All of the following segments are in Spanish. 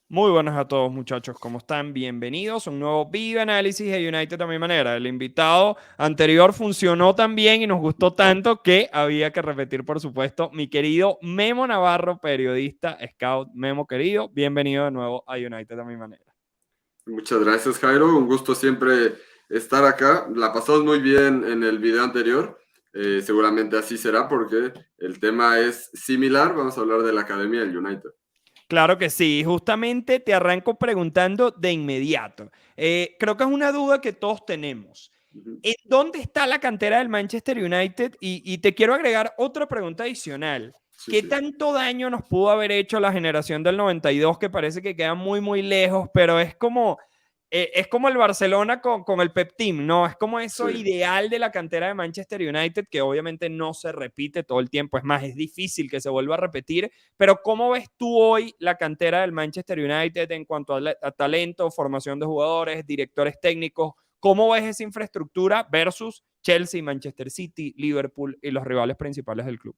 Muy buenas a todos muchachos, ¿cómo están? Bienvenidos a un nuevo video análisis de United a mi manera. El invitado anterior funcionó tan bien y nos gustó tanto que había que repetir, por supuesto, mi querido Memo Navarro, periodista, scout. Memo querido, bienvenido de nuevo a United a mi manera. Muchas gracias, Jairo. Un gusto siempre estar acá. La pasamos muy bien en el video anterior. Seguramente así será porque el tema es similar. Vamos a hablar de la Academia del United. Claro que sí, justamente te arranco preguntando de inmediato. Creo que es una duda que todos tenemos. Ujú. ¿En dónde está la cantera del Manchester United? Y te quiero agregar otra pregunta adicional. Sí, ¿Qué sí. tanto daño nos pudo haber hecho la generación del 92 que parece que queda muy, muy lejos, pero es como el Barcelona con el Pep Team, ¿no? Es como Sí. eso ideal de la cantera de Manchester United que obviamente no se repite todo el tiempo. Es más, es difícil que se vuelva a repetir. Pero ¿cómo ves tú hoy la cantera del Manchester United en cuanto a talento, formación de jugadores, directores técnicos? ¿Cómo ves esa infraestructura versus Chelsea, Manchester City, Liverpool y los rivales principales del club?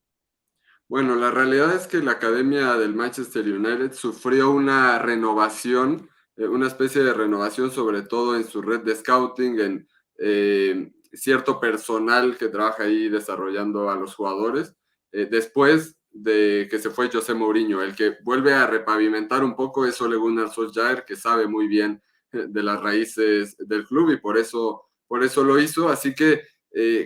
Bueno, la realidad es que la Academia del Manchester United sufrió una renovación, una especie de renovación, sobre todo en su red de scouting, en cierto personal que trabaja ahí desarrollando a los jugadores, después de que se fue José Mourinho. El que vuelve a repavimentar un poco es Ole Gunnar Solskjaer, que sabe muy bien de las raíces del club y por eso lo hizo. Así que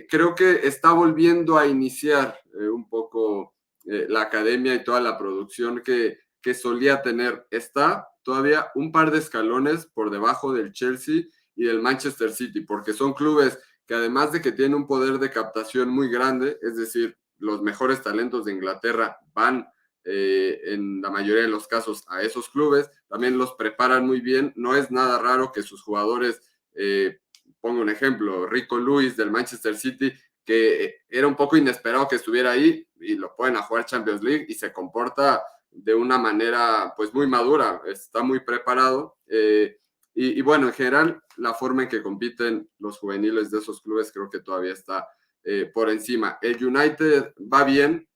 creo que está volviendo a iniciar un poco la academia y toda la producción que solía tener. Está todavía un par de escalones por debajo del Chelsea y del Manchester City, porque son clubes que además de que tienen un poder de captación muy grande, es decir, los mejores talentos de Inglaterra van en la mayoría de los casos a esos clubes, también los preparan muy bien, no es nada raro que sus jugadores, pongo un ejemplo, Rico Lewis del Manchester City, que era un poco inesperado que estuviera ahí y lo pueden a jugar Champions League y se comporta de una manera pues muy madura, está muy preparado y bueno, en general la forma en que compiten los juveniles de esos clubes creo que todavía está por encima. El United va bien,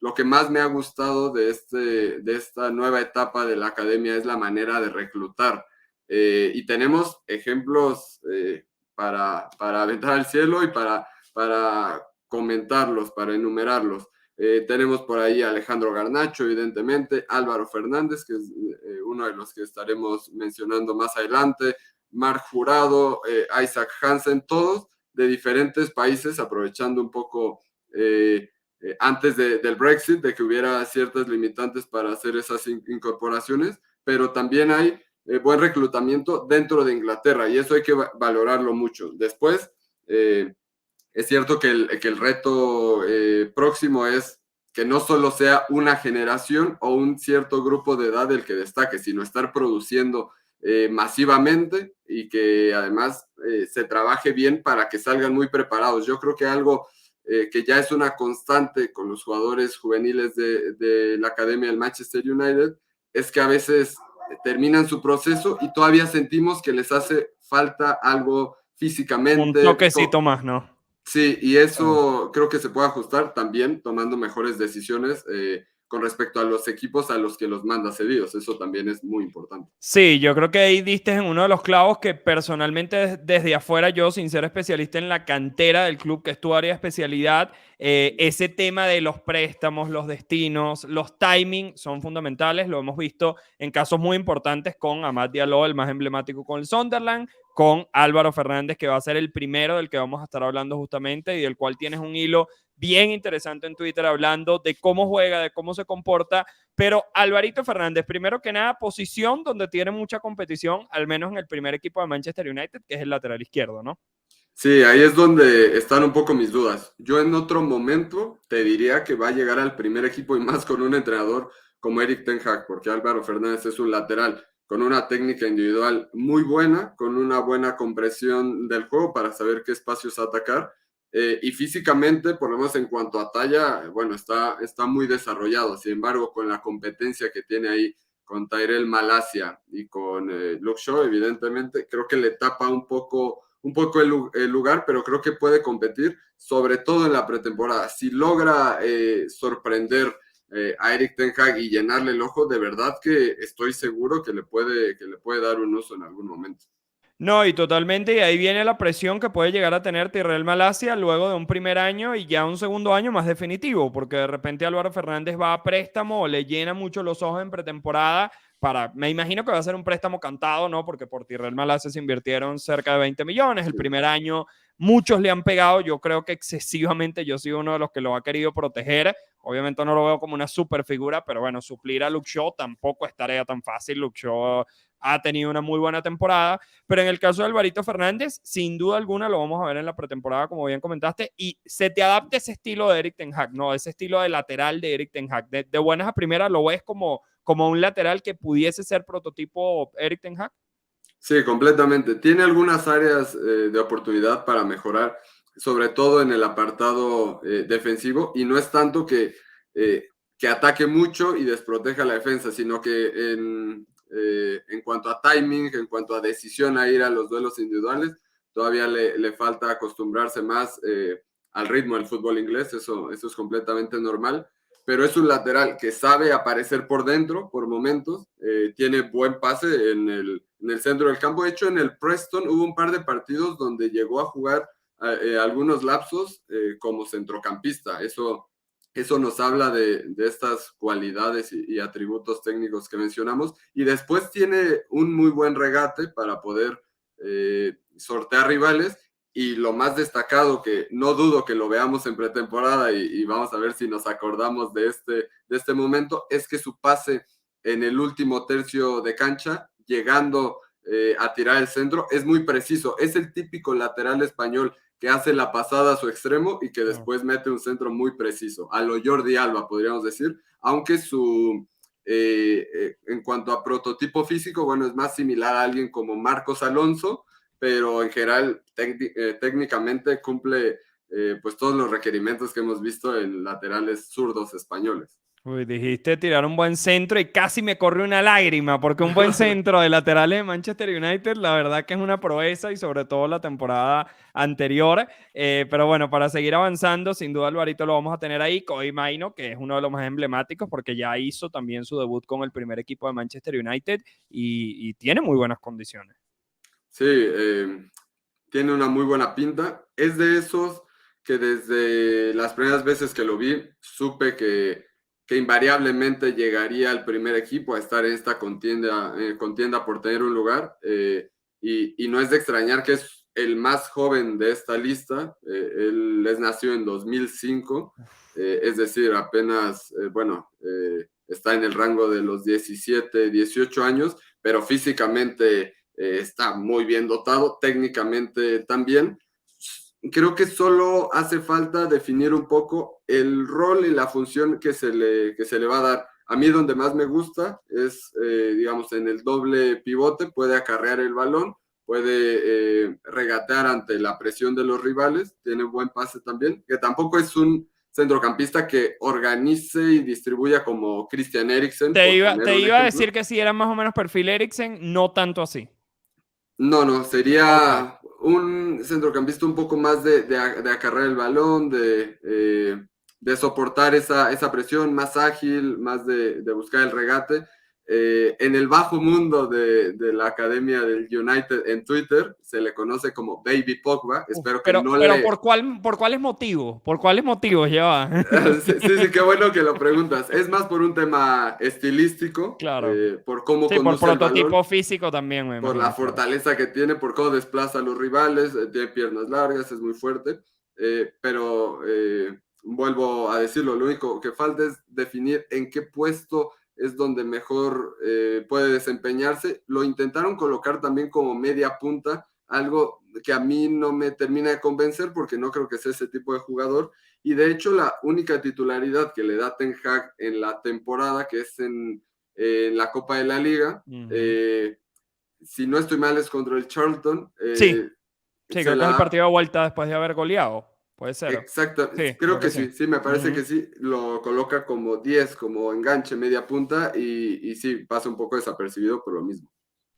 lo que más me ha gustado de esta nueva etapa de la academia es la manera de reclutar y tenemos ejemplos para aventar al cielo y para comentarlos, para enumerarlos. Tenemos por ahí a Alejandro Garnacho, evidentemente, Álvaro Fernández, que es uno de los que estaremos mencionando más adelante, Marc Jurado, Isaac Hansen, todos de diferentes países, aprovechando un poco antes del Brexit, de que hubiera ciertas limitantes para hacer esas incorporaciones, pero también hay buen reclutamiento dentro de Inglaterra y eso hay que valorarlo mucho. Después, es cierto que el reto próximo es que no solo sea una generación o un cierto grupo de edad el que destaque, sino estar produciendo masivamente y que además se trabaje bien para que salgan muy preparados. Yo creo que algo que ya es una constante con los jugadores juveniles de la Academia del Manchester United es que a veces terminan su proceso y todavía sentimos que les hace falta algo Un físicamente. toquecito más, ¿no? Sí, y Ah. eso creo que se puede ajustar también tomando mejores decisiones con respecto a los equipos a los que los manda cedidos. Eso también es muy importante. Sí, yo creo que ahí diste en uno de los clavos que personalmente desde afuera yo, sin ser especialista en la cantera del club, que es tu área de especialidad, ese tema de los préstamos, los destinos, los timing son fundamentales. Lo hemos visto en casos muy importantes con Amad Diallo, el más emblemático con el Sunderland, con Álvaro Fernández, que va a ser el primero del que vamos a estar hablando justamente y del cual tienes un hilo bien interesante en Twitter hablando de cómo juega, de cómo se comporta. Pero Alvarito Fernández, primero que nada, posición donde tiene mucha competición, al menos en el primer equipo de Manchester United, que es el lateral izquierdo, ¿no? Sí, ahí es donde están un poco mis dudas. Yo en otro momento te diría que va a llegar al primer equipo y más con un entrenador como Eric Ten Hag, porque Álvaro Fernández es un lateral con una técnica individual muy buena, con una buena compresión del juego para saber qué espacios atacar. Y físicamente, por lo menos en cuanto a talla, bueno, está muy desarrollado. Sin embargo, con la competencia que tiene ahí con Tyrell Malacia y con Luke Shaw, evidentemente, creo que le tapa un poco el lugar, pero creo que puede competir, sobre todo en la pretemporada. Si logra sorprender a Erik ten Hag y llenarle el ojo, de verdad que estoy seguro que le puede dar un uso en algún momento. No, y totalmente, y ahí viene la presión que puede llegar a tener Tyrell Malacia luego de un primer año y ya un segundo año más definitivo, porque de repente Álvaro Fernández va a préstamo o le llena mucho los ojos en pretemporada me imagino que va a ser un préstamo cantado, ¿no? Porque por Tyrell Malacia se invirtieron cerca de 20 millones, el Sí. primer año muchos le han pegado, yo creo que excesivamente, yo soy uno de los que lo ha querido proteger, obviamente no lo veo como una super figura, pero bueno, suplir a Luke Shaw tampoco es tarea tan fácil, Luke Shaw ha tenido una muy buena temporada, pero en el caso de Alvarito Fernández, sin duda alguna lo vamos a ver en la pretemporada, como bien comentaste, y se te adapta ese estilo de Erik ten Hag, ¿no? Ese estilo de lateral de Erik ten Hag. De buenas a primeras lo ves como un lateral que pudiese ser prototipo Erik ten Hag. Sí, completamente. Tiene algunas áreas de oportunidad para mejorar, sobre todo en el apartado defensivo, y no es tanto que ataque mucho y desproteja la defensa, sino que en cuanto a timing, en cuanto a decisión a ir a los duelos individuales, todavía le falta acostumbrarse más al ritmo del fútbol inglés, eso es completamente normal, pero es un lateral que sabe aparecer por dentro por momentos, tiene buen pase en el centro del campo. De hecho, en el Preston hubo un par de partidos donde llegó a jugar algunos lapsos como centrocampista. Eso nos habla de estas cualidades y atributos técnicos que mencionamos. Y después tiene un muy buen regate para poder sortear rivales. Y lo más destacado, que no dudo que lo veamos en pretemporada y vamos a ver si nos acordamos de este momento, es que su pase en el último tercio de cancha, llegando a tirar el centro, es muy preciso. Es el típico lateral español que hace la pasada a su extremo y que después mete un centro muy preciso. A lo Jordi Alba, podríamos decir, aunque en cuanto a prototipo físico, bueno, es más similar a alguien como Marcos Alonso, pero en general técnicamente cumple pues todos los requerimientos que hemos visto en laterales zurdos españoles. Uy, dijiste tirar un buen centro y casi me corre una lágrima, porque un buen centro de laterales de Manchester United, la verdad que es una proeza y sobre todo la temporada anterior. Pero bueno, para seguir avanzando, sin duda Alvarito lo vamos a tener ahí. Kobe Maino, que es uno de los más emblemáticos, porque ya hizo también su debut con el primer equipo de Manchester United y tiene muy buenas condiciones. Sí, tiene una muy buena pinta. Es de esos que desde las primeras veces que lo vi, supe que invariablemente llegaría al primer equipo a estar en esta contienda por tener un lugar. Y no es de extrañar que es el más joven de esta lista. Él es nacido en 2005, es decir, apenas, está en el rango de los 17, 18 años, pero físicamente está muy bien dotado, técnicamente también. Creo que solo hace falta definir un poco el rol y la función que se le va a dar. A mí donde más me gusta es, digamos, en el doble pivote, puede acarrear el balón, puede regatear ante la presión de los rivales, tiene buen pase también, que tampoco es un centrocampista que organice y distribuya como Christian Eriksen, Te por iba, poner te un iba a decir ejemplo. que si era más o menos perfil Eriksen, no tanto así. No, Ok. sería un centrocampista un poco más de acarrear el balón, de soportar esa presión, más ágil, más de buscar el regate. En el bajo mundo de la academia del United en Twitter se le conoce como Baby Pogba. Uf, Espero que pero, no pero le... por cuáles motivos? ¿Por cuáles motivos lleva? Sí, sí, sí, qué bueno que lo preguntas. Es más por un tema estilístico, Claro. por cómo Sí, por conduce el prototipo balón, físico también, me por la imagino, claro. fortaleza que tiene, por cómo desplaza a los rivales, tiene piernas largas, es muy fuerte, pero vuelvo a decirlo, lo único que falta es definir en qué puesto es donde mejor puede desempeñarse. Lo intentaron colocar también como media punta, algo que a mí no me termina de convencer porque no creo que sea ese tipo de jugador. Y de hecho la única titularidad que le da Ten Hag en la temporada, que es en la Copa de la Liga, Ujú. si no estoy mal es contra el Charlton, Sí, sí, se creo que es el la... partido de vuelta después de haber goleado. Puede ser. Exacto, Sí, creo creo que que sí. sí, sí, me parece que Ujú. sí, lo coloca como 10 como enganche, media punta, y sí, pasa un poco desapercibido por lo mismo.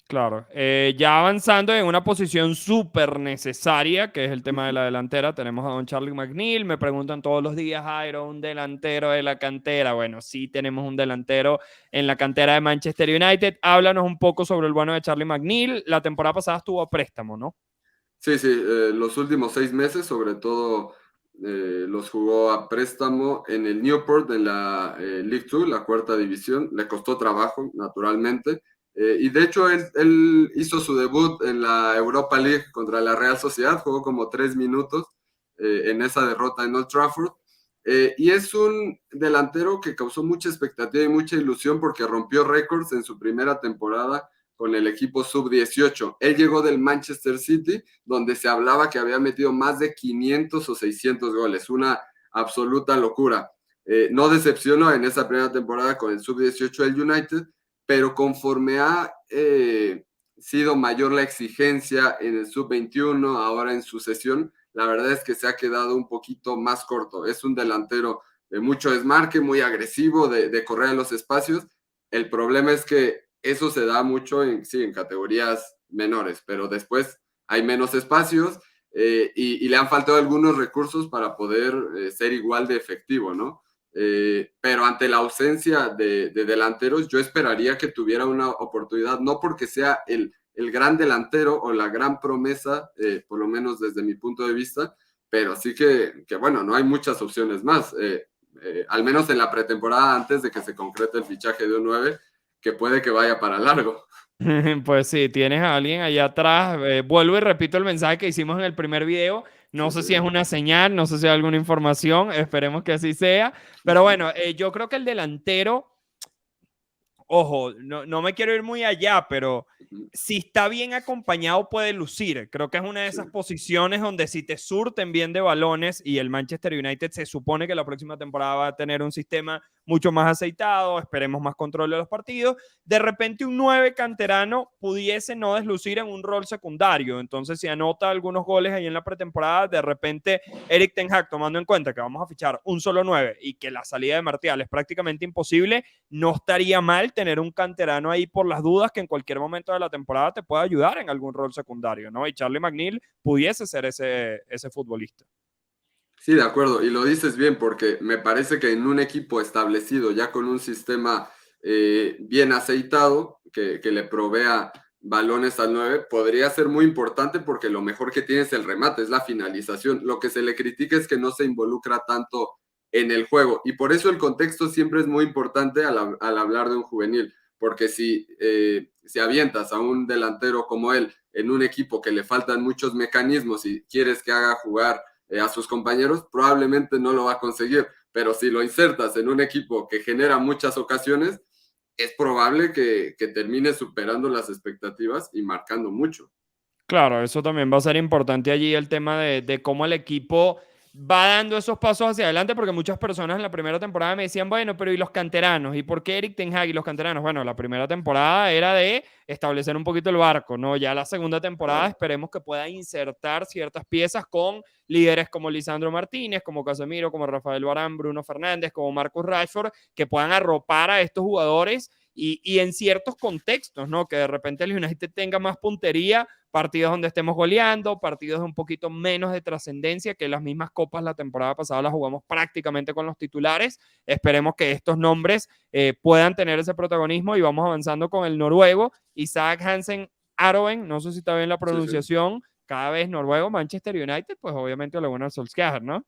Claro, ya avanzando en una posición súper necesaria, que es el tema de la delantera, tenemos a don Charlie McNeil, me preguntan todos los días, Jairo, un delantero de la cantera. Bueno, sí tenemos un delantero en la cantera de Manchester United. Háblanos un poco sobre el bueno de Charlie McNeil. La temporada pasada estuvo a préstamo, ¿no? Sí, sí, los últimos 6 meses, sobre todo, los jugó a préstamo en el Newport, en la League Two, la cuarta división. Le costó trabajo, naturalmente. Y de hecho, él hizo su debut en la Europa League contra la Real Sociedad, jugó como 3 minutos en esa derrota en Old Trafford. Y es un delantero que causó mucha expectativa y mucha ilusión porque rompió récords en su primera temporada con el equipo sub-18. Él llegó del Manchester City, donde se hablaba que había metido más de 500 o 600 goles, una absoluta locura. No decepcionó en esa primera temporada con el sub-18 del United, pero conforme ha sido mayor la exigencia en el sub-21, ahora en su sesión, la verdad es que se ha quedado un poquito más corto. Es un delantero de mucho desmarque, muy agresivo, de correr en los espacios. El problema es que eso se da mucho sí, en categorías menores, pero después hay menos espacios y le han faltado algunos recursos para poder ser igual de efectivo, ¿no? Pero ante la ausencia de delanteros, yo esperaría que tuviera una oportunidad, no porque sea el gran delantero o la gran promesa, por lo menos desde mi punto de vista, pero sí que bueno, no hay muchas opciones más. Al menos en la pretemporada, antes de que se concrete el fichaje de un 9, que puede que vaya para largo. Pues sí, tienes a alguien allá atrás. Vuelvo y repito el mensaje que hicimos en el primer video. No Sí, sé sí. si es una señal, no sé si es alguna información, esperemos que así sea. Pero bueno, yo creo que el delantero, ojo, no me quiero ir muy allá, pero si está bien acompañado puede lucir. Creo que es una de Sí. esas posiciones donde si te surten bien de balones y el Manchester United se supone que la próxima temporada va a tener un sistema mucho más aceitado, esperemos más control de los partidos, de repente un 9 canterano pudiese no deslucir en un rol secundario. Entonces, si anota algunos goles ahí en la pretemporada, de repente Eric Ten Hag, tomando en cuenta que vamos a fichar un solo 9 y que la salida de Martial es prácticamente imposible, no estaría mal tener un canterano ahí por las dudas que en cualquier momento de la temporada te pueda ayudar en algún rol secundario, ¿no? Y Charlie McNeil pudiese ser ese futbolista. Sí, de acuerdo. Y lo dices bien porque me parece que en un equipo establecido, ya con un sistema bien aceitado, que le provea balones al 9, podría ser muy importante porque lo mejor que tiene es el remate, es la finalización. Lo que se le critica es que no se involucra tanto en el juego. Y por eso el contexto siempre es muy importante al hablar de un juvenil. Porque si avientas a un delantero como él en un equipo que le faltan muchos mecanismos y quieres que haga jugar a sus compañeros, probablemente no lo va a conseguir. Pero si lo insertas en un equipo que genera muchas ocasiones, es probable que termine superando las expectativas y marcando mucho. Claro, eso también va a ser importante allí el tema de cómo el equipo va dando esos pasos hacia adelante, porque muchas personas en la primera temporada me decían, bueno, pero ¿y los canteranos? ¿Y por qué Eric Ten Hag y los canteranos? Bueno, la primera temporada era de establecer un poquito el barco, ¿no? Ya la segunda temporada esperemos que pueda insertar ciertas piezas con líderes como Lisandro Martínez, como Casemiro, como Rafael Varane, Bruno Fernández, como Marcus Rashford, que puedan arropar a estos jugadores y en ciertos contextos, ¿no? Que de repente el United tenga más puntería, partidos donde estemos goleando, partidos de un poquito menos de trascendencia, que las mismas copas la temporada pasada las jugamos prácticamente con los titulares. Esperemos que estos nombres puedan tener ese protagonismo y vamos avanzando con el noruego, Isaac Hansen Aroen, no sé si está bien la Sí, sí. pronunciación, cada vez noruego, Manchester United, pues obviamente lo bueno al Solskjaer, ¿no?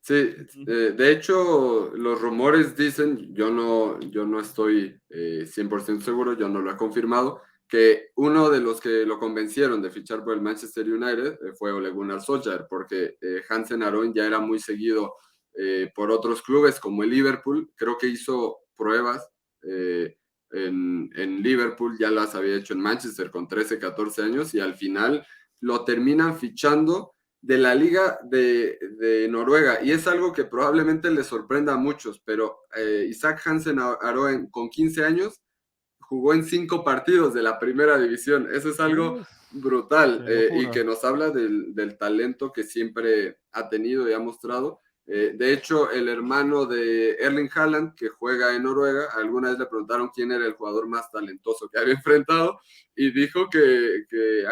Sí, de hecho, los rumores dicen, yo no estoy 100% seguro, yo no lo he confirmado, que uno de los que lo convencieron de fichar por el Manchester United fue Ole Gunnar Solskjaer, porque Hansen Aron ya era muy seguido por otros clubes como el Liverpool, creo que hizo pruebas en Liverpool, ya las había hecho en Manchester con 13, 14 años y al final lo terminan fichando de la Liga de Noruega. Y es algo que probablemente les sorprenda a muchos, pero Isaac Hansen Aroen con 15 años jugó en 5 partidos de la primera división. Eso es algo Uf, brutal qué y locura. que nos habla del talento que siempre ha tenido y ha mostrado. De hecho, el hermano de Erling Haaland, que juega en Noruega, alguna vez le preguntaron quién era el jugador más talentoso que había enfrentado y dijo que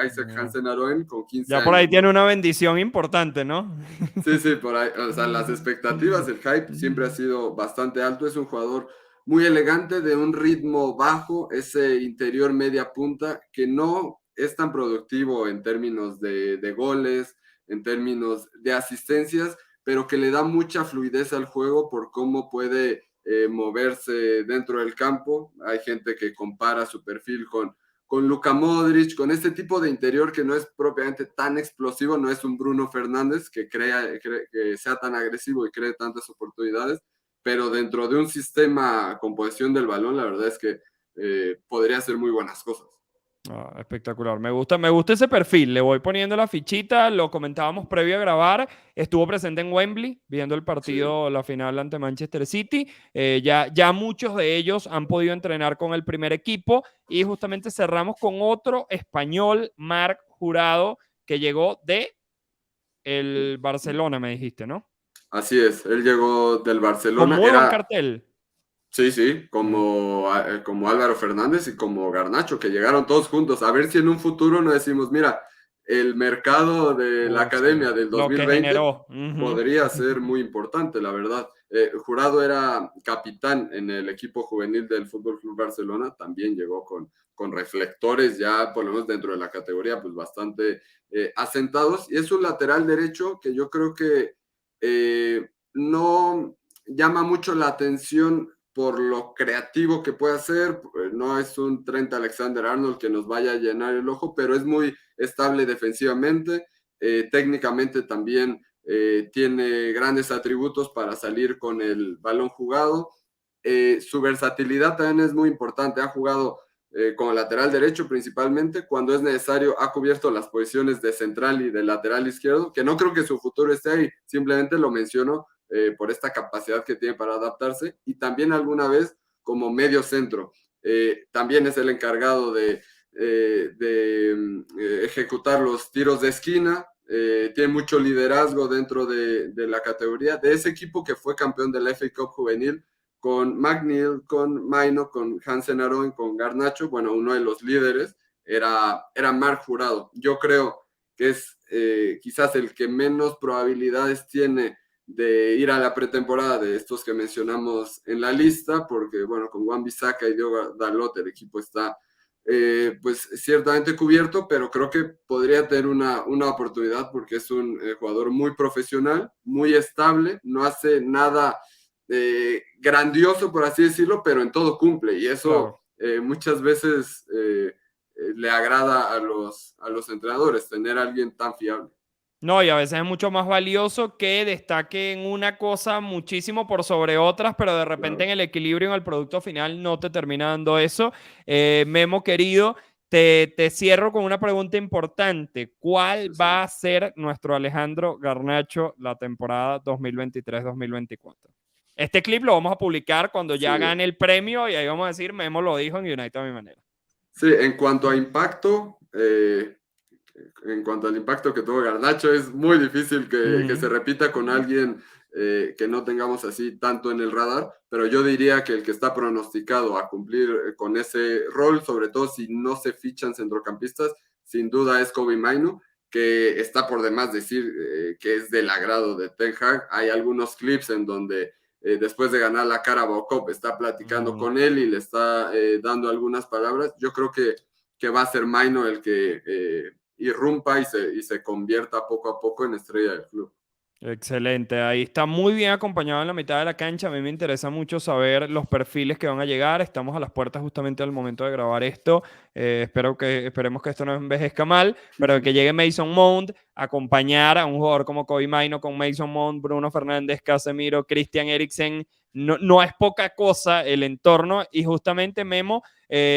Isaac Hansen Aroen con 15 Ya por ahí años, tiene ¿no? una bendición importante, ¿no? Sí, sí, por ahí. O sea, las expectativas, el hype siempre ha sido bastante alto. Es un jugador muy elegante, de un ritmo bajo, ese interior media punta que no es tan productivo en términos de goles, en términos de asistencias, pero que le da mucha fluidez al juego por cómo puede moverse dentro del campo. Hay gente que compara su perfil con Luka Modric, con este tipo de interior que no es propiamente tan explosivo, no es un Bruno Fernández que sea tan agresivo y cree tantas oportunidades, pero dentro de un sistema con posesión del balón, la verdad es que podría hacer muy buenas cosas. Ah, espectacular, me gusta ese perfil, le voy poniendo la fichita, lo comentábamos previo a grabar, estuvo presente en Wembley viendo el Sí. partido, la final ante Manchester City, ya muchos de ellos han podido entrenar con el primer equipo y justamente cerramos con otro español, Marc Jurado, que llegó de el Barcelona, me dijiste, ¿no? Así es, él llegó del Con Barcelona, muy buen era, cartel. sí, sí, Mm, como Álvaro Fernández y como Garnacho, que llegaron todos juntos. A ver si en un futuro no decimos, mira, el mercado de la sí. academia del Lo que 2020 generó. Ujú. podría ser muy importante, la verdad. Jurado era capitán en el equipo juvenil del Fútbol Club Barcelona, también llegó con reflectores ya, por lo menos dentro de la categoría, pues bastante asentados. Y es un lateral derecho que yo creo que no llama mucho la atención por lo creativo que puede hacer. No es un Trent Alexander-Arnold que nos vaya a llenar el ojo, pero es muy estable defensivamente. Técnicamente también tiene grandes atributos para salir con el balón jugado. Su versatilidad también es muy importante. Ha jugado como lateral derecho principalmente. Cuando es necesario, ha cubierto las posiciones de central y de lateral izquierdo, que no creo que su futuro esté ahí. Simplemente lo menciono por esta capacidad que tiene para adaptarse. Y también alguna vez como medio centro. También es el encargado de ejecutar los tiros de esquina, tiene mucho liderazgo dentro de la categoría, de ese equipo que fue campeón del FA Cup juvenil, con McNeil, con Maino, con Hansen Aron, con Garnacho, bueno, uno de los líderes era Marc Jurado. Yo creo que es quizás el que menos probabilidades tiene de ir a la pretemporada de estos que mencionamos en la lista, porque bueno, con Juan Bisaca y Diogo Dalot el equipo está pues ciertamente cubierto, pero creo que podría tener una oportunidad porque es un jugador muy profesional, muy estable, no hace nada grandioso, por así decirlo, pero en todo cumple y eso Claro. muchas veces le agrada a los entrenadores, tener a alguien tan fiable. No, y a veces es mucho más valioso que destaque en una cosa muchísimo por sobre otras, pero de repente en Claro. el equilibrio, en el producto final, no te termina dando eso. Memo, querido, te cierro con una pregunta importante. ¿Cuál Sí, va sí. a ser nuestro Alejandro Garnacho la temporada 2023-2024? Este clip lo vamos a publicar cuando ya Sí. gane el premio y ahí vamos a decir, Memo lo dijo en United a mi manera. Sí, en cuanto al impacto que tuvo Garnacho, es muy difícil que se Ujú. repita con alguien que no tengamos así tanto en el radar, pero yo diría que el que está pronosticado a cumplir con ese rol, sobre todo si no se fichan centrocampistas, sin duda es Kobe Mainu, que está por demás decir que es del agrado de Ten Hag. Hay algunos clips en donde después de ganar la Carabao Cup está platicando Mm. con él y le está dando algunas palabras. Yo creo que va a ser Maino el que irrumpa y se convierta poco a poco en estrella del club. Excelente, ahí está muy bien acompañado en la mitad de la cancha. A mí me interesa mucho saber los perfiles que van a llegar. Estamos a las puertas justamente al momento de grabar esto. Esperemos que esto no envejezca mal, pero que llegue Mason Mount a acompañar a un jugador como Kobe Maino con Mason Mount, Bruno Fernández, Casemiro, Christian Eriksen. No, no es poca cosa el entorno y justamente Memo,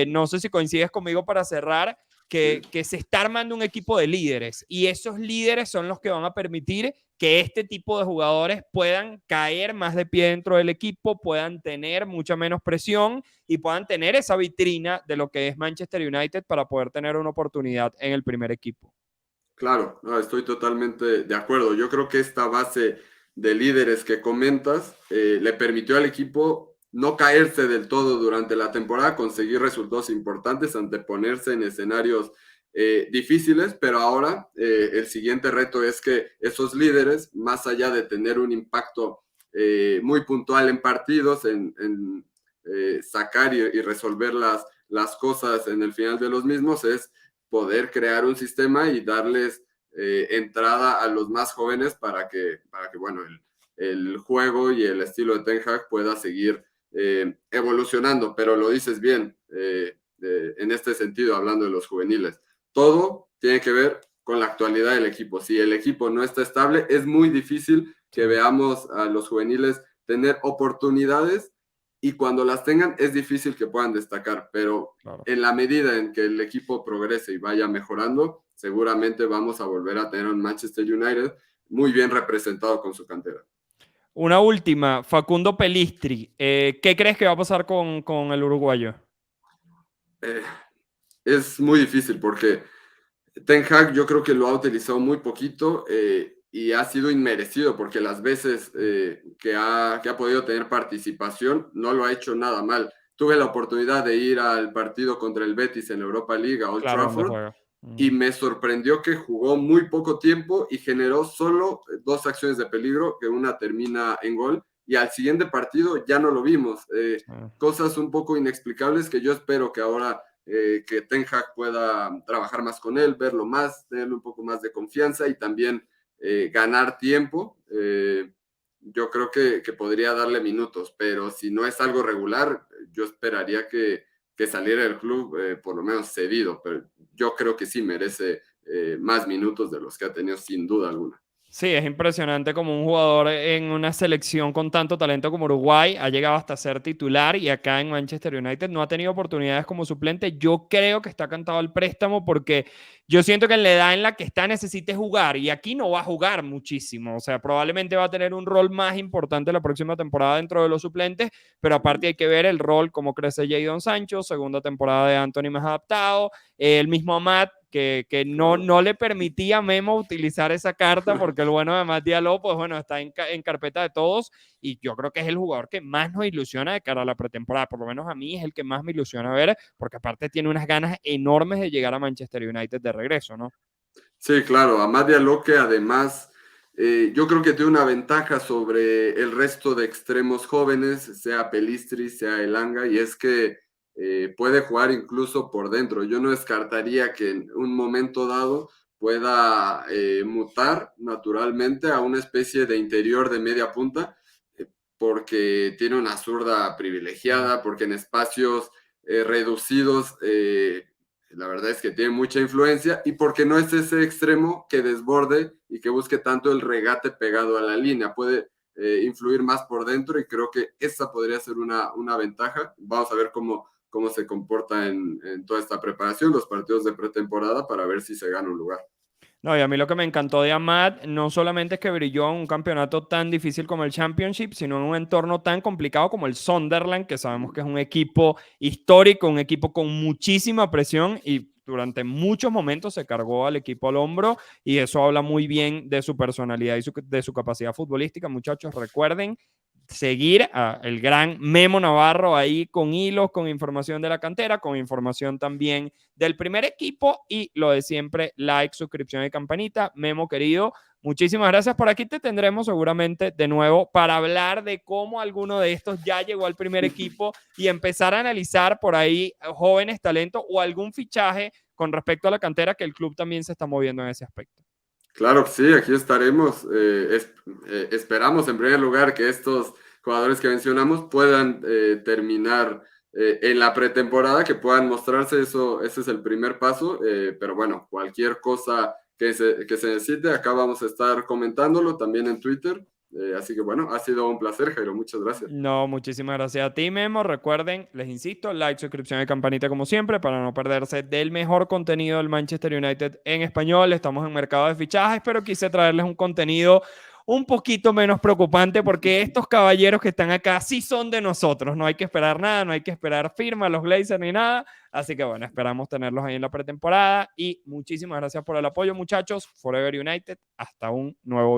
no sé si coincides conmigo para cerrar. Sí, Que se está armando un equipo de líderes y esos líderes son los que van a permitir que este tipo de jugadores puedan caer más de pie dentro del equipo, puedan tener mucha menos presión y puedan tener esa vitrina de lo que es Manchester United para poder tener una oportunidad en el primer equipo. claro, no, estoy totalmente de acuerdo. Yo creo que esta base de líderes que comentas le permitió al equipo no caerse del todo durante la temporada, conseguir resultados importantes, anteponerse en escenarios difíciles, pero ahora el siguiente reto es que esos líderes, más allá de tener un impacto muy puntual en partidos, en sacar y resolver las cosas en el final de los mismos, es poder crear un sistema y darles entrada a los más jóvenes para que bueno, el juego y el estilo de Ten Hag pueda seguir evolucionando. Pero lo dices bien, en este sentido, hablando de los juveniles. Todo tiene que ver con la actualidad del equipo. Si el equipo no está estable, es muy difícil que veamos a los juveniles tener oportunidades y cuando las tengan es difícil que puedan destacar, pero Claro. en la medida en que el equipo progrese y vaya mejorando, seguramente vamos a volver a tener un Manchester United muy bien representado con su cantera. Una última, Facundo Pelistri. ¿Qué crees que va a pasar con el uruguayo? Eh, es muy difícil porque Ten Hag yo creo que lo ha utilizado muy poquito y ha sido inmerecido porque las veces que ha podido tener participación no lo ha hecho nada mal. Tuve la oportunidad de ir al partido contra el Betis en la Europa League a Old Claro, ¿dónde Trafford juega? y me sorprendió que jugó muy poco tiempo y generó solo 2 acciones de peligro, que una termina en gol, y al siguiente partido ya no lo vimos. Cosas un poco inexplicables que yo espero que ahora que Ten Hag pueda trabajar más con él, verlo más, tenerle un poco más de confianza y también ganar tiempo. Yo creo que podría darle minutos, pero si no es algo regular, yo esperaría que saliera del club por lo menos cedido, pero yo creo que sí merece más minutos de los que ha tenido sin duda alguna. Sí, es impresionante como un jugador en una selección con tanto talento como Uruguay ha llegado hasta ser titular y acá en Manchester United no ha tenido oportunidades como suplente. Yo creo que está cantado al préstamo porque yo siento que en la edad en la que está necesite jugar y aquí no va a jugar muchísimo. O sea, probablemente va a tener un rol más importante la próxima temporada dentro de los suplentes, pero aparte hay que ver el rol, cómo crece Jadon Sancho, segunda temporada de Anthony más adaptado, el mismo Amat que Claro. no le permitía a Memo utilizar esa carta porque el bueno de Amat Diallo, pues bueno, está en carpeta de todos y yo creo que es el jugador que más nos ilusiona de cara a la pretemporada, por lo menos a mí es el que más me ilusiona ver porque aparte tiene unas ganas enormes de llegar a Manchester United de regreso, ¿no? Sí, claro, Amad Diallo que además yo creo que tiene una ventaja sobre el resto de extremos jóvenes, sea Pelistri, sea Elanga, y es que puede jugar incluso por dentro. Yo no descartaría que en un momento dado pueda mutar naturalmente a una especie de interior de media punta, eh, porque tiene una zurda privilegiada, porque en espacios reducidos la verdad es que tiene mucha influencia y porque no es ese extremo que desborde y que busque tanto el regate pegado a la línea. Puede influir más por dentro y creo que esa podría ser una ventaja. Vamos a ver cómo se comporta en toda esta preparación, los partidos de pretemporada, para ver si se gana un lugar. No, y a mí lo que me encantó de Amat no solamente es que brilló en un campeonato tan difícil como el Championship, sino en un entorno tan complicado como el Sunderland, que sabemos que es un equipo histórico, un equipo con muchísima presión y durante muchos momentos se cargó al equipo al hombro y eso habla muy bien de su personalidad y de su capacidad futbolística. Muchachos, recuerden seguir a el gran Memo Navarro ahí con hilos, con información de la cantera, con información también del primer equipo y lo de siempre, like, suscripción y campanita. Memo querido, muchísimas gracias. Por aquí te tendremos seguramente de nuevo para hablar de cómo alguno de estos ya llegó al primer equipo y empezar a analizar por ahí jóvenes talentos o algún fichaje con respecto a la cantera que el club también se está moviendo en ese aspecto. Claro que sí, aquí estaremos. Esperamos en primer lugar que estos jugadores que mencionamos puedan terminar en la pretemporada, que puedan mostrarse, eso, ese es el primer paso, pero bueno, cualquier cosa que se necesite, acá vamos a estar comentándolo también en Twitter. Así que bueno, ha sido un placer, Jairo, muchas gracias. No, muchísimas gracias a ti, Memo. Recuerden, les insisto, like, suscripción y campanita como siempre para no perderse del mejor contenido del Manchester United en español. Estamos en mercado de fichajes, pero quise traerles un contenido un poquito menos preocupante porque estos caballeros que están acá sí son de nosotros. No hay que esperar nada, no hay que esperar firma, los Glazers ni nada. Así que bueno, esperamos tenerlos ahí en la pretemporada y muchísimas gracias por el apoyo, muchachos. Forever United. Hasta un nuevo video.